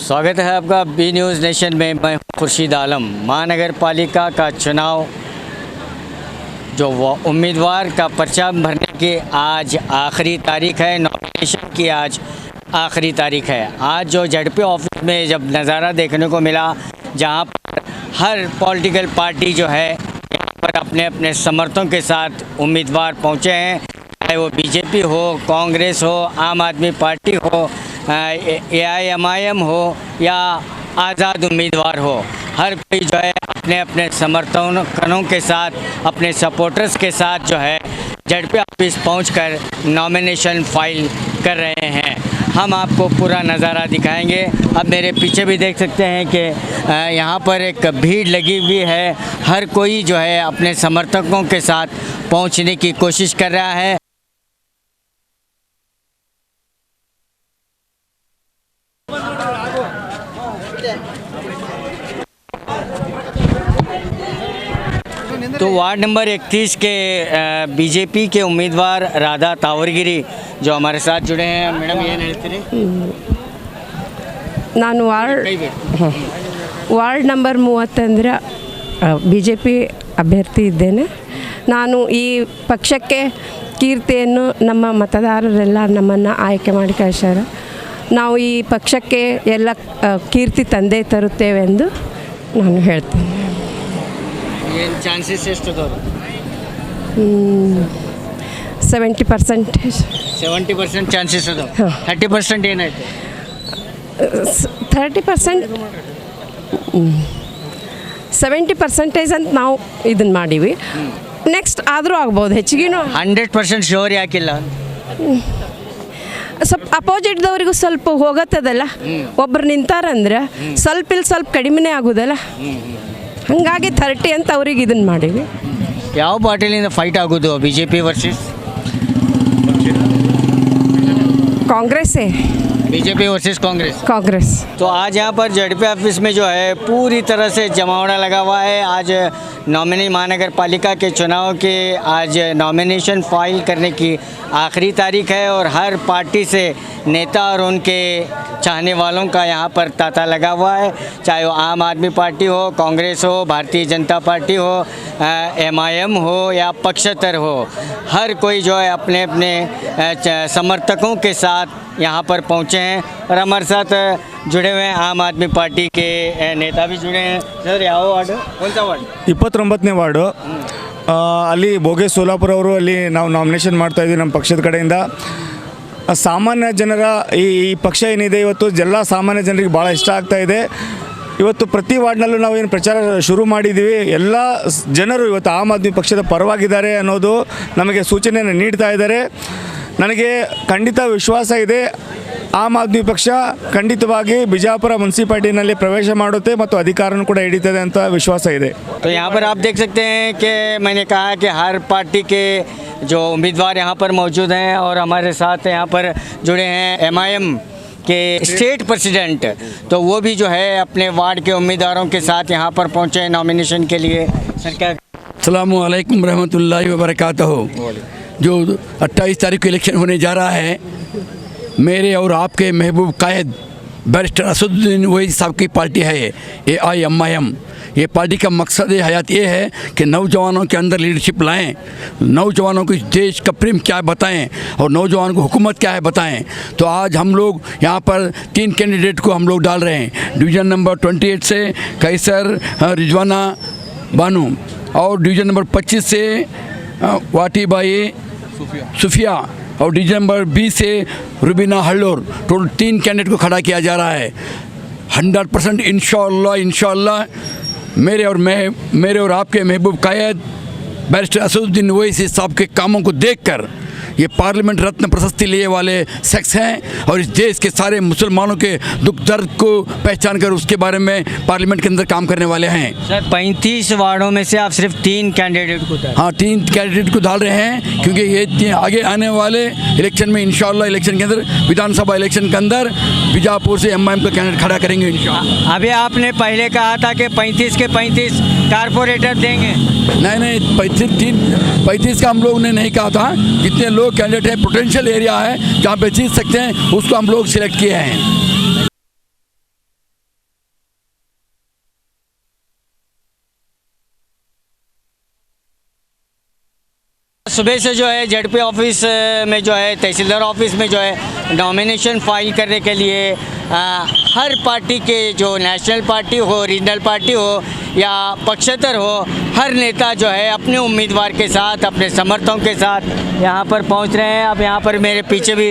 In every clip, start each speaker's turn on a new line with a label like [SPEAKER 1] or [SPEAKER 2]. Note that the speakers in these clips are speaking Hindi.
[SPEAKER 1] स्वागत है आपका बी न्यूज़ नेशन में। मैं खुर्शीद आलम। महानगर पालिका का चुनाव जो वो उम्मीदवार का पर्चा भरने की आज आखिरी तारीख है, नॉमिनेशन की आज आखिरी तारीख है। आज जो जेडपी ऑफिस में जब नज़ारा देखने को मिला, जहां पर हर पॉलिटिकल पार्टी जो है यहाँ पर अपने अपने समर्थकों के साथ उम्मीदवार पहुंचे हैं, चाहे वो बीजेपी हो, कांग्रेस हो, आम आदमी पार्टी हो, AIMIM हो या आज़ाद उम्मीदवार हो। हर कोई जो है अपने अपने समर्थकों के साथ, अपने सपोर्टर्स के साथ जो है जेडपी ऑफिस पहुंचकर नॉमिनेशन फाइल कर रहे हैं। हम आपको पूरा नज़ारा दिखाएंगे। अब मेरे पीछे भी देख सकते हैं कि यहाँ पर एक भीड़ लगी हुई है। हर कोई जो है अपने समर्थकों के साथ पहुँचने की कोशिश कर रहा है। तो वार्ड नंबर 31 के बीजेपी के उम्मीदवार राधा तावरगिरी जो हमारे साथ जुड़े हैं। मैडम ಏನು ಹೇಳ್ತೀರಿ?
[SPEAKER 2] ನಾನು ವಾರ್ಡ್ ನಂಬರ್ 30 BJP ಅಭ್ಯರ್ಥಿ ಇದ್ದೇನೆ. ನಾನು ಈ ಪಕ್ಷಕ್ಕೆ ಕೀರ್ತಿಯನ್ನು ನಮ್ಮ ಮತದಾರರೆಲ್ಲ ನಮ್ಮನ್ನು ಆಯ್ಕೆ ಮಾಡಿ ಕಳಿಸ್ಯಾರ. ನಾವು ಈ ಪಕ್ಷಕ್ಕೆ ಎಲ್ಲ ಕೀರ್ತಿ ತಂದೆ ತರುತ್ತೇವೆ ಎಂದು ನಾನು ಹೇಳ್ತೇನೆ.
[SPEAKER 1] ಏನು ಚಾನ್ಸಸ್ ಎಷ್ಟು ಅದಾವ?
[SPEAKER 2] 70%.
[SPEAKER 1] 70% ಚಾನ್ಸಸ್ ಅದಾವ. 30% ಏನಾಯ್ತು?
[SPEAKER 2] 30%, 70% ಅಂತ ನಾವು ಇದನ್ನು ಮಾಡೀವಿ. ನೆಕ್ಸ್ಟ್ ಆದರೂ ಆಗ್ಬೋದು, ಹೆಚ್ಚಿಗೆನೂ
[SPEAKER 1] 100% ಶೋರ್ ಯಾಕಿಲ್ಲ?
[SPEAKER 2] ಸ್ವಲ್ಪ ಅಪೋಸಿಟ್ದವ್ರಿಗೂ ಸ್ವಲ್ಪ ಹೋಗತ್ತದಲ್ಲ, ಒಬ್ರು ನಿಂತಾರಂದ್ರೆ ಸ್ವಲ್ಪ ಇಲ್ಲಿ ಸ್ವಲ್ಪ ಕಡಿಮೆನೇ ಆಗೋದಲ್ಲ, ಹಾಗಾಗಿ 30 ಅಂತ ಅವ್ರಿಗೆ ಇದನ್ನು ಮಾಡೀವಿ.
[SPEAKER 1] ಯಾವ ಪಾರ್ಟಿಲಿಂದ ಫೈಟ್ ಆಗೋದು BJP ವರ್ಸಸ್
[SPEAKER 2] ಕಾಂಗ್ರೆಸ್ಸೇ?
[SPEAKER 1] BJP versus
[SPEAKER 2] Congress.
[SPEAKER 1] तो आज यहाँ पर जेडपी ऑफिस में जो है पूरी तरह से जमावड़ा लगा हुआ है। आज नॉमिनी महानगर पालिका के चुनाव के आज नॉमिनेशन फाइल करने की आखिरी तारीख है और हर पार्टी से नेता और उनके चाहने वालों का यहाँ पर तांता लगा हुआ है, चाहे वो आम आदमी पार्टी हो, कांग्रेस हो, भारतीय जनता पार्टी हो, MIM हो या पक्षतर हो। हर कोई जो है अपने अपने समर्थकों के साथ यहाँ पर पहुँचे हैं और हमारे साथ जुड़े हुए हैं आम आदमी पार्टी के नेता भी जुड़े हैं। सर ಯಾವ ವಾರ್ಡ್? कौन सा वार्ड?
[SPEAKER 3] 29ನೇ ವಾರ್ಡು. ಅಲ್ಲಿ ಭೋಗೇಶ್ ಸೋಲಾಪುರ ಅವರು ಅಲ್ಲಿ ನಾವು ನಾಮಿನೇಷನ್ ಮಾಡ್ತಾಯಿದ್ವಿ ನಮ್ಮ ಪಕ್ಷದ ಕಡೆಯಿಂದ. ಸಾಮಾನ್ಯ ಜನರ ಈ ಪಕ್ಷ ಏನಿದೆ ಇವತ್ತು ಎಲ್ಲ ಸಾಮಾನ್ಯ ಜನರಿಗೆ ಭಾಳ ಇಷ್ಟ ಆಗ್ತಾಯಿದೆ. ಇವತ್ತು ಪ್ರತಿ ವಾರ್ಡ್ನಲ್ಲೂ ನಾವು ಏನು ಪ್ರಚಾರ ಶುರು ಮಾಡಿದ್ದೀವಿ. ಎಲ್ಲ ಜನರು ಇವತ್ತು ಆಮ್ ಆದ್ಮಿ ಪಕ್ಷದ ಪರವಾಗಿದ್ದಾರೆ ಅನ್ನೋದು ನಮಗೆ ಸೂಚನೆಯನ್ನು ನೀಡ್ತಾ ಇದ್ದಾರೆ. ನನಗೆ ಖಂಡಿತ ವಿಶ್ವಾಸ ಇದೆ, ಆಮ್ ಆದ್ಮಿ ಪಕ್ಷ ಖಂಡಿತವಾಗಿ ಬಿಜಾಪುರ ಮುನ್ಸಿಪಾಲ್ಟಿನಲ್ಲಿ ಪ್ರವೇಶ ಮಾಡುತ್ತೆ ಮತ್ತು ಅಧಿಕಾರನೂ ಕೂಡ ಹಿಡಿತದೆ ಅಂತ ವಿಶ್ವಾಸ ಇದೆ.
[SPEAKER 1] तो यहाँ पर आप देख सकते हैं कि मैंने कहा कि हर पार्टी के जो उम्मीदवार यहाँ पर मौजूद हैं और हमारे साथ यहाँ पर जुड़े हैं MIM के स्टेट प्रेसिडेंट, तो वो भी जो है अपने वार्ड के उम्मीदवारों के साथ यहाँ पर पहुँचे हैं नॉमिनेशन के लिए। सर क्या?
[SPEAKER 4] अस्सलामु अलैकुम रहमतुल्लाहि व बरकातहू। जो 28 तारीख को इलेक्शन होने जा रहा है, मेरे और आपके महबूब कायद बैरिस्टर असदुद्दीन ओवैसी साहब की पार्टी है AIMIM। ये पार्टी का मकसद हयात ये है कि नौजवानों के अंदर लीडरशिप लाएं, नौजवानों को देश का प्रेम क्या है बताएं और नौजवानों को हुकूमत क्या है बताएं। तो आज हम लोग यहाँ पर 3 कैंडिडेट को हम लोग डाल रहे हैं। डिवीज़न नंबर 28 से कैसर रिजवाना बानू और डिवीज़न नंबर 25 से वाटीबाई सुफिया और डिवीज़न नंबर 20 से रुबीना हल्लोर। टोटल 3 कैंडिडेट को खड़ा किया जा रहा है। 100% इंशाअल्लाह मेरे और आपके महबूब कायद बैरिस्टर असदुद्दीन ओवैसी साहब के कामों को देखकर ये पार्लियामेंट रत्न प्रशस्ति लिए वाले शख्स हैं और इस देश के सारे मुसलमानों के दुख दर्द को पहचान कर उसके बारे में पार्लियामेंट के अंदर काम करने वाले हैं।
[SPEAKER 1] सर 35 वार्डों में से आप सिर्फ 3 कैंडिडेट को डाल?
[SPEAKER 4] हाँ, 3 कैंडिडेट को डाल रहे हैं क्योंकि ये आगे आने वाले इलेक्शन में इंशाअल्लाह इलेक्शन के अंदर विधानसभा इलेक्शन के अंदर बीजापुर से MIM का कैंडिडेट खड़ा करेंगे इंशाअल्लाह।
[SPEAKER 1] अभी आपने पहले कहा था कि 35 के 35 कारपोरेटर देंगे।
[SPEAKER 4] नहीं 35 का हम लोग ने नहीं कहा था। जितने लोग कैंडिडेट है, पोटेंशियल एरिया है जहाँ पे जीत सकते हैं, उसको हम लोग सिलेक्ट किए हैं।
[SPEAKER 1] सुबह से जो है जेडपी ऑफिस में जो है तहसीलदार ऑफिस में जो है नॉमिनेशन फाइल करने के लिए हर पार्टी के जो नेशनल पार्टी हो, रीजनल पार्टी हो या पक्षेतर हो, हर नेता जो है अपने उम्मीदवार के साथ, अपने समर्थकों के साथ यहाँ पर पहुँच रहे हैं। अब यहाँ पर मेरे पीछे भी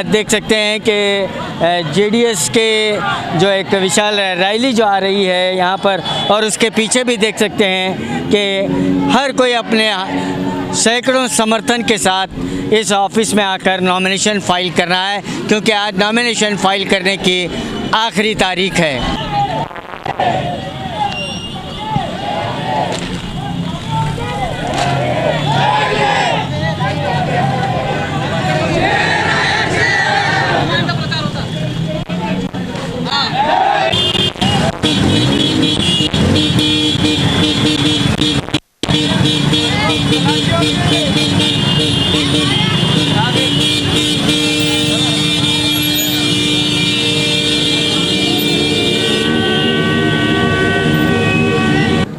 [SPEAKER 1] देख सकते हैं कि जेडीएस के जो एक विशाल रैली जो आ रही है यहाँ पर, और उसके पीछे भी देख सकते हैं कि हर कोई अपने सैकड़ों समर्थन के साथ इस ऑफिस में आकर नॉमिनेशन फाइल करना है, क्योंकि आज नॉमिनेशन फाइल करने की आखिरी तारीख है।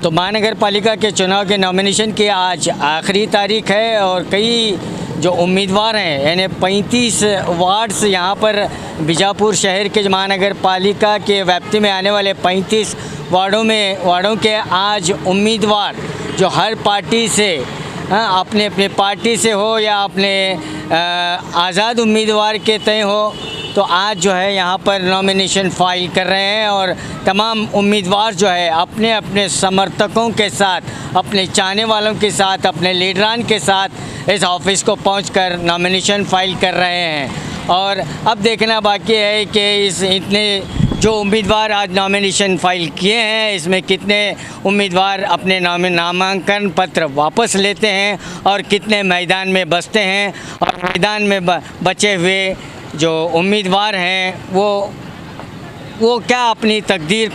[SPEAKER 1] तो महानगर पालिका के चुनाव के नॉमिनेशन की आज आखिरी तारीख है और कई जो उम्मीदवार हैं, यानी 35 वार्ड्स यहाँ पर बीजापुर शहर के महानगर पालिका के व्याप्ति में आने वाले 35 वार्डों के आज उम्मीदवार जो हर पार्टी से अपने अपने पार्टी से हो या अपने आज़ाद उम्मीदवार के तय हो, तो आज जो है यहाँ पर नॉमिनेशन फाइल कर रहे हैं और तमाम उम्मीदवार जो है अपने अपने समर्थकों के साथ, अपने चाहने वालों के साथ, अपने लीडरान के साथ इस ऑफिस को पहुंचकर नॉमिनेशन फाइल कर रहे हैं। और अब देखना बाकी है कि इस इतने जो उम्मीदवार आज नॉमिनेशन फाइल किए हैं, इसमें कितने उम्मीदवार अपने नामांकन पत्र वापस लेते हैं और कितने मैदान में बसते हैं, और मैदान में बचे हुए जो उम्मीदवार हैं वो क्या अपनी तकदीर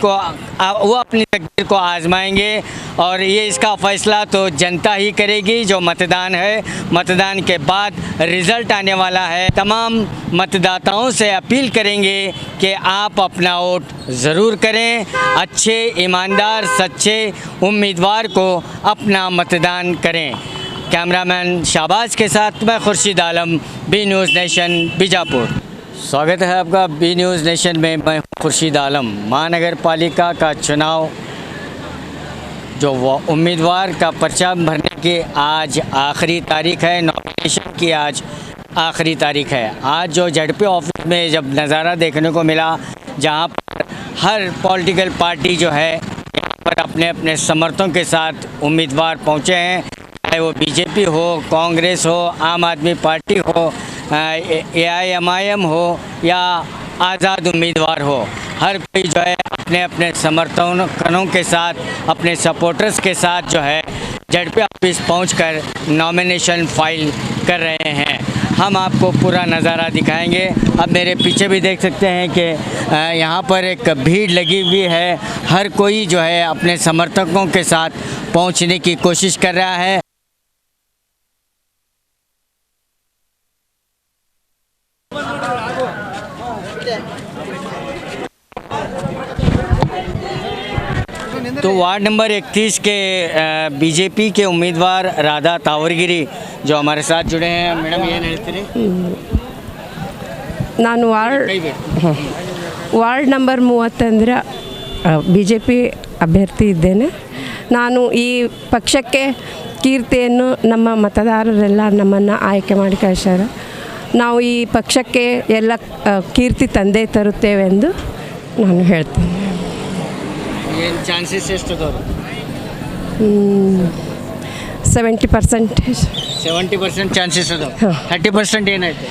[SPEAKER 1] को आजमाएंगे, और ये इसका फ़ैसला तो जनता ही करेगी। जो मतदान है, मतदान के बाद रिज़ल्ट आने वाला है। तमाम मतदाताओं से अपील करेंगे कि आप अपना वोट ज़रूर करें, अच्छे, ईमानदार, सच्चे उम्मीदवार को अपना मतदान करें। कैमरामैन शाहबाज के साथ मैं Khurshid Alam, B news nation, Bijapur. स्वागत है आपका बी न्यूज़ नेशन में। मैं खुर्शीद आलम। महानगर पालिका का चुनाव जो उम्मीदवार का पर्चा भरने की आज आखिरी तारीख है, नॉमिनेशन की आज आखिरी तारीख है। आज जो जेडपी ऑफिस में जब नज़ारा देखने को मिला, जहां पर हर पॉलिटिकल पार्टी जो है यहाँ पर अपने अपने समर्थकों के साथ उम्मीदवार पहुँचे हैं, चाहे वो बीजेपी हो, कांग्रेस हो, आम आदमी पार्टी हो, AIMIM हो या आज़ाद उम्मीदवार हो, हर कोई जो है अपने अपने समर्थकों के साथ, अपने सपोर्टर्स के साथ जो है जेडपी ऑफिस पहुंचकर नॉमिनेशन फाइल कर रहे हैं। हम आपको पूरा नज़ारा दिखाएंगे। अब मेरे पीछे भी देख सकते हैं कि यहाँ पर एक भीड़ लगी हुई है। हर कोई जो है अपने समर्थकों के साथ पहुँचने की कोशिश कर रहा है। तो वार्ड नंबर 31 के बीजेपी के उम्मीदवार राधा तावरगिरी जो हमारे साथ जुड़े हैं। मैडम ಏನು ಹೇಳ್ತೀರಿ?
[SPEAKER 2] ನಾನು ವಾರ್ಡ್ ನಂಬರ್ 30 BJP ಅಭ್ಯರ್ಥಿ ಇದ್ದೇನೆ. ನಾನು ಈ ಪಕ್ಷಕ್ಕೆ ಕೀರ್ತಿಯನ್ನು ನಮ್ಮ ಮತದಾರರೆಲ್ಲ ನಮ್ಮನ್ನು ಆಯ್ಕೆ ಮಾಡಿ ಕಳಿಸ್ಯಾರ. ನಾವು ಈ ಪಕ್ಷಕ್ಕೆ ಎಲ್ಲ ಕೀರ್ತಿ ತಂದೆ ತರುತ್ತೇವೆಂದು ನಾನು ಹೇಳ್ತೇನೆ.
[SPEAKER 1] ಏನು ಚಾನ್ಸಸ್ ಎಷ್ಟು ಅದಾವೆ?
[SPEAKER 2] 70%.
[SPEAKER 1] 70% ಚಾನ್ಸಸ್ ಅದಾವೆ. 30% ಏನಾಯ್ತು?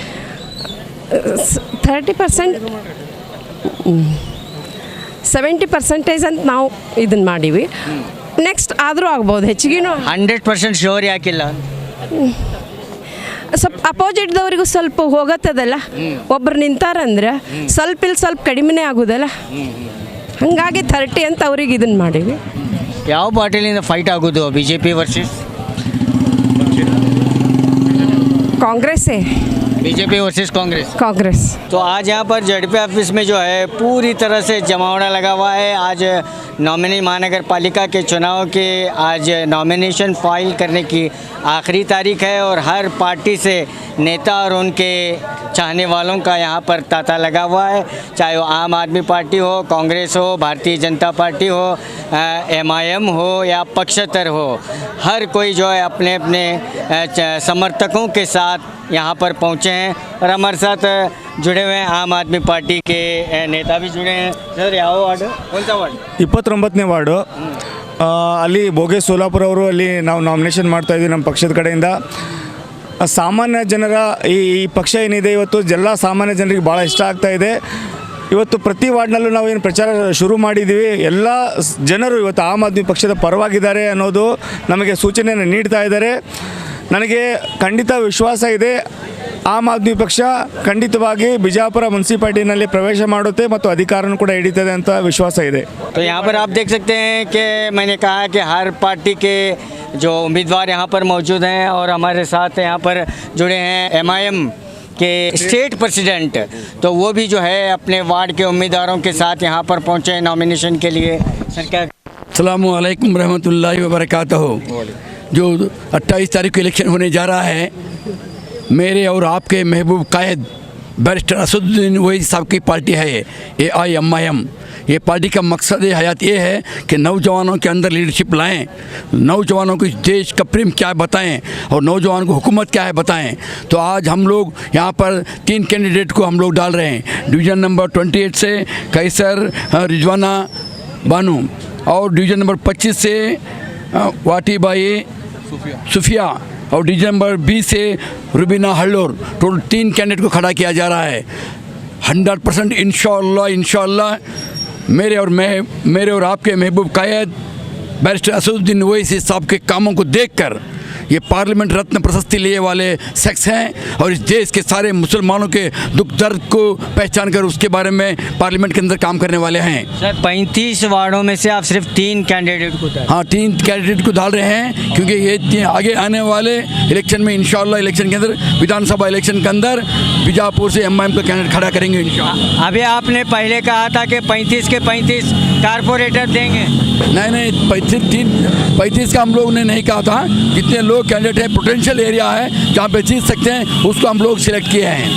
[SPEAKER 2] 30%, 70% ಅಂತ ನಾವು ಇದನ್ನು ಮಾಡೀವಿ. ನೆಕ್ಸ್ಟ್ ಆದರೂ ಆಗ್ಬೋದು, ಹೆಚ್ಚಿಗೆನೂ
[SPEAKER 1] 100% ಶೋರ್ ಯಾಕಿಲ್ಲ?
[SPEAKER 2] ಸ್ವಲ್ಪ ಅಪೋಸಿಟ್ದವ್ರಿಗೂ ಸ್ವಲ್ಪ ಹೋಗತ್ತದಲ್ಲ, ಒಬ್ರು ನಿಂತಾರಂದ್ರೆ ಸ್ವಲ್ಪ ಇಲ್ಲಿ ಸ್ವಲ್ಪ ಕಡಿಮೆನೇ ಆಗೋದಲ್ಲ, ಹಾಗಾಗಿ 30 ಅಂತ ಅವ್ರಿಗೆ ಇದನ್ನು ಮಾಡೀವಿ.
[SPEAKER 1] ಯಾವ ಪಾರ್ಟಿಲಿಂದ ಫೈಟ್ ಆಗೋದು बीजेपी वर्सेस
[SPEAKER 2] कांग्रेस है?
[SPEAKER 1] BJP versus Congress.
[SPEAKER 2] कांग्रेस।
[SPEAKER 1] तो आज यहाँ पर जेडपी ऑफिस में जो है पूरी तरह से जमावड़ा लगा हुआ है। आज नॉमिनी महानगर पालिका के चुनाव के आज नॉमिनेशन फाइल करने की आखिरी तारीख है और हर पार्टी से नेता और उनके चाहने वालों का यहाँ पर तांता लगा हुआ है, चाहे वो आम आदमी पार्टी हो, कांग्रेस हो, भारतीय जनता पार्टी हो, MIM हो या पक्षतर हो। हर कोई जो है अपने अपने समर्थकों के साथ यहाँ पर पहुँचे हैं और हमारे साथ जुड़े हुए हैं आम आदमी पार्टी के नेता भी जुड़े हैं। सर ಯಾವ ವಾರ್ಡ್ कौन सा वार्ड?
[SPEAKER 3] 29ನೇ ವಾರ್ಡು ಅಲ್ಲಿ ಬೋಗೆ ಸೋಲಾಪುರ ಅವರು ಅಲ್ಲಿ ನಾವು ನಾಮಿನೇಷನ್ ಮಾಡ್ತಾ ಇದ್ದೀವಿ ನಮ್ಮ ಪಕ್ಷದ ಕಡೆಯಿಂದ. ಸಾಮಾನ್ಯ ಜನರ ಈ ಪಕ್ಷ ಏನಿದೆ ಇವತ್ತು ಎಲ್ಲ ಸಾಮಾನ್ಯ ಜನರಿಗೆ ಭಾಳ ಇಷ್ಟ ಆಗ್ತಾ ಇದೆ. ಇವತ್ತು ಪ್ರತಿ ವಾರ್ಡ್ನಲ್ಲೂ ನಾವು ಏನು ಪ್ರಚಾರ ಶುರು ಮಾಡಿದ್ದೀವಿ, ಎಲ್ಲ ಜನರು ಇವತ್ತು ಆಮ್ ಆದ್ಮಿ ಪಕ್ಷದ ಪರವಾಗಿದ್ದಾರೆ ಅನ್ನೋದು ನಮಗೆ ಸೂಚನೆಯನ್ನು ನೀಡ್ತಾ ಇದ್ದಾರೆ. ನನಗೆ ಖಂಡಿತ ವಿಶ್ವಾಸ ಇದೆ ಆಮ್ ಆದ್ಮಿ ಪಕ್ಷ ಖಂಡಿತವಾಗಿ ಬಿಜಾಪುರ ಮುನ್ಸಿಪಾಲ್ಟಿನಲ್ಲಿ ಪ್ರವೇಶ ಮಾಡುತ್ತೆ ಮತ್ತು ಅಧಿಕಾರನೂ ಕೂಡ ಹಿಡಿತದೆ ಅಂತ ವಿಶ್ವಾಸ ಇದೆ.
[SPEAKER 1] तो यहाँ पर आप देख सकते हैं कि मैंने कहा कि हर पार्टी के जो उम्मीदवार यहाँ पर मौजूद हैं और हमारे साथ यहाँ पर जुड़े हैं MIM के स्टेट प्रेसिडेंट, तो वो भी जो है अपने वार्ड के उम्मीदवारों के साथ यहाँ पर पहुँचे हैं नॉमिनेशन के लिए। सर क्या
[SPEAKER 4] अस्सलामु अलैकुम रहमतुल्लाहि व बरकातहू। जो 28 तारीख को इलेक्शन होने जा रहा है, मेरे और आपके महबूब कायद बैरिस्टर असदुद्दीन ओवैसी साहब की पार्टी है AIMIM। ये पार्टी का मकसद हयात ये है कि नौजवानों के अंदर लीडरशिप लाएं, नौजवानों को देश का प्रेम क्या है बताएं और नौजवानों को हुकूमत क्या है बताएं। तो आज हम लोग यहाँ पर 3 कैंडिडेट को हम लोग डाल रहे हैं। डिवीज़न नंबर 28 से कैसर रिजवाना बानू और डिवीज़न नंबर 25 से वाटीबाई सुफिया और डिवीज़न नंबर 20 से रुबीना हल्लोर। टोटल 3 कैंडिडेट को खड़ा किया जा रहा है। 100% इंशाअल्लाह मेरे और आपके महबूब कायद बैरिस्टर असदुद्दीन ओवैसी साहब के कामों को देखकर ये पार्लियामेंट रत्न प्रशस्ति लिए वाले शख्स हैं और इस देश के सारे मुसलमानों के दुख दर्द को पहचान कर उसके बारे में पार्लियामेंट के अंदर काम करने वाले हैं।
[SPEAKER 1] सर 35 वार्डों में से आप सिर्फ 3 कैंडिडेट को डाल?
[SPEAKER 4] हाँ, 3 कैंडिडेट को डाल रहे हैं क्योंकि ये आगे आने वाले इलेक्शन में इंशाअल्लाह इलेक्शन के अंदर विधानसभा इलेक्शन के अंदर बीजापुर से MIM का कैंडिडेट खड़ा करेंगे इंशाअल्लाह।
[SPEAKER 1] अभी आपने पहले कहा था कि 35 के 35 कारपोरेटर देंगे।
[SPEAKER 4] नहीं 35 का हम लोग ने नहीं कहा था। जितने लोग कैंडिडेट है, पोटेंशियल एरिया है जहाँ पे जीत सकते हैं, उसको हम लोग सिलेक्ट किए हैं।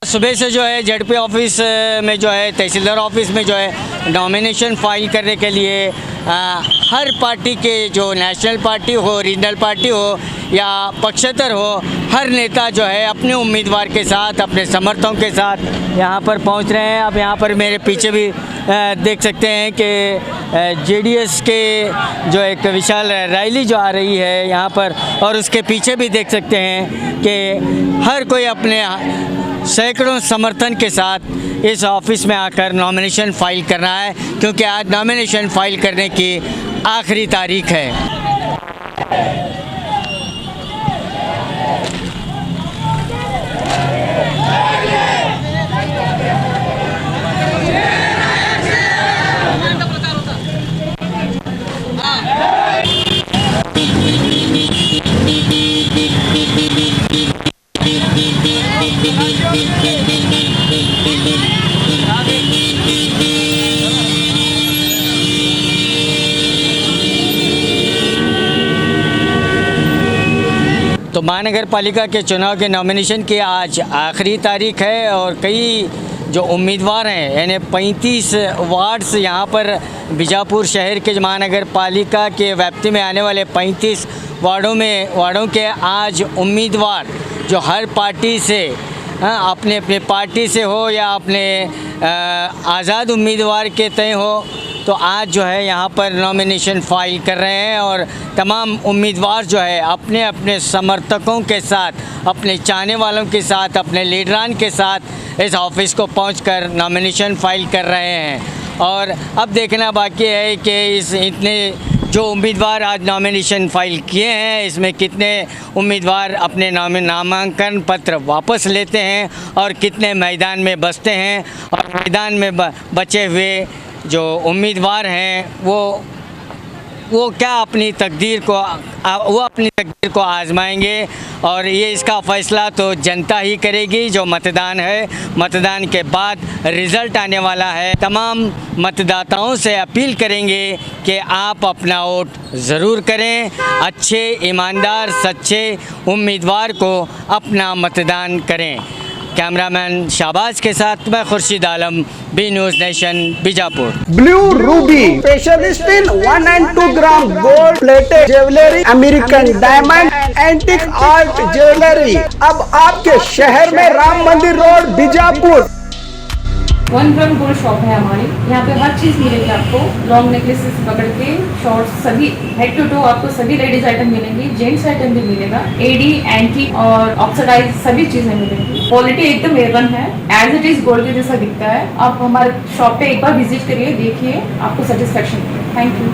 [SPEAKER 1] सुबह से जो है ZP ऑफिस में जो है तहसीलदार ऑफिस में जो है नॉमिनेशन फाइल करने के लिए हर पार्टी के जो नेशनल पार्टी हो, रीजनल पार्टी हो या पक्षतर हो, हर नेता जो है अपने उम्मीदवार के साथ, अपने समर्थकों के साथ यहाँ पर पहुँच रहे हैं। अब यहाँ पर मेरे पीछे भी देख सकते हैं कि JDS के जो एक विशाल रैली जो आ रही है यहाँ पर, और उसके पीछे भी देख सकते हैं कि हर कोई अपने सैकड़ों समर्थन के साथ इस ऑफिस में आकर नॉमिनेशन फाइल कर रहा है, क्योंकि आज नॉमिनेशन फाइल करने की आखिरी तारीख है। तो महानगर पालिका के चुनाव के नॉमिनेशन की आज आखिरी तारीख है और कई जो उम्मीदवार हैं, यानी 35 वार्ड्स यहाँ पर बीजापुर शहर के महानगर पालिका के व्याप्ति में आने वाले 35 वार्डों के आज उम्मीदवार जो हर पार्टी से अपने अपने पार्टी से हो या अपने आज़ाद उम्मीदवार के तय हो, तो आज जो है यहाँ पर नॉमिनेशन फाइल कर रहे हैं और तमाम उम्मीदवार जो है अपने अपने समर्थकों के साथ, अपने चाहने वालों के साथ, अपने लीडरान के साथ इस ऑफिस को पहुंचकर नॉमिनेशन फाइल कर रहे हैं। और अब देखना बाकी है कि इस इतने जो उम्मीदवार आज नॉमिनेशन फाइल किए हैं, इसमें कितने उम्मीदवार अपने नामांकन पत्र वापस लेते हैं और कितने मैदान में बसते हैं, और मैदान में बचे हुए जो उम्मीदवार हैं वो क्या अपनी तकदीर को आजमाएंगे और ये इसका फ़ैसला तो जनता ही करेगी। जो मतदान है, मतदान के बाद रिज़ल्ट आने वाला है। तमाम मतदाताओं से अपील करेंगे कि आप अपना वोट ज़रूर करें, अच्छे ईमानदार सच्चे उम्मीदवार को अपना मतदान करें। कैमरामैन शाहबाज के साथ मैं Khurshid Alam, B news nation, Bijapur.
[SPEAKER 5] Blue ruby specialist in 1 and 2 gram gold plated jewellery, American diamond, antique art jewellery अब आपके शहर में Ram Mandir road, Bijapur.
[SPEAKER 6] 1 gram gold shop है हमारी। यहाँ पे हर चीज़ मिलेगी आपको, लॉन्ग नेकलेसेस पकड़ के शॉर्ट्स, सभी हेड टू टो आपको सभी लेडीज आइटम मिलेंगी, जेंट्स आइटम भी मिलेगा, एडी, एंटी और ऑक्सीडाइज सभी चीज़ें मिलेंगी। क्वालिटी एकदम A1 है, एज इट इज गोल्ड के जैसा दिखता है। आप हमारे शॉप पे एक बार विजिट करिए, देखिए, आपको सेटिस्फेक्शन मिलेगा। Thank you.